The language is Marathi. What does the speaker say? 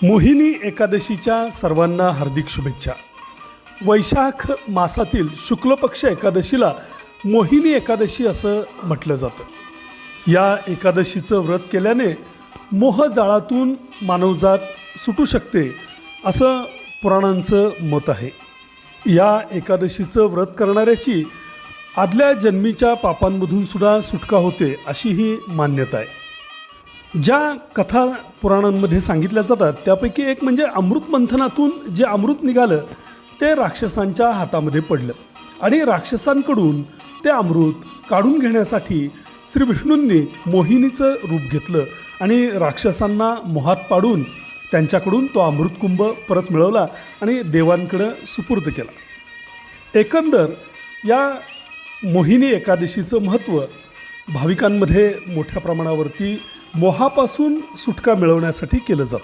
मोहिनी एकादशीच्या सर्वांना हार्दिक शुभेच्छा। वैशाख मासातील शुक्ल पक्ष एकादशीला मोहिनी एकादशी असं म्हटलं जातं। या एकादशीचं व्रत केल्याने मोहजाळातून मानवजात सुटू शकते असं पुराणांचं मत आहे। या एकादशीचं व्रत करणाऱ्याची आदल्या जन्मीच्या पापांमधून सुद्धा सुटका होते अशी ही मान्यता आहे। ज्या कथा पुराणांमध्ये सांगितल्या जातात त्यापैकी एक म्हणजे अमृत मंथनातून जे अमृत निघालं ते राक्षसांच्या हातामध्ये पडलं आणि राक्षसांकडून ते अमृत काढून घेण्यासाठी श्री विष्णूंनी मोहिनीचं रूप घेतलं आणि राक्षसांना मोहात पाडून त्यांच्याकडून तो अमृतकुंभ परत मिळवला आणि देवांकडे सुपूर्द केला। एकंदर या मोहिनी एकादशीचं महत्त्व भाविकांमध्ये मोठ्या प्रमाणावरती मोहापासून सुटका मिळवण्यासाठी केलं जातं।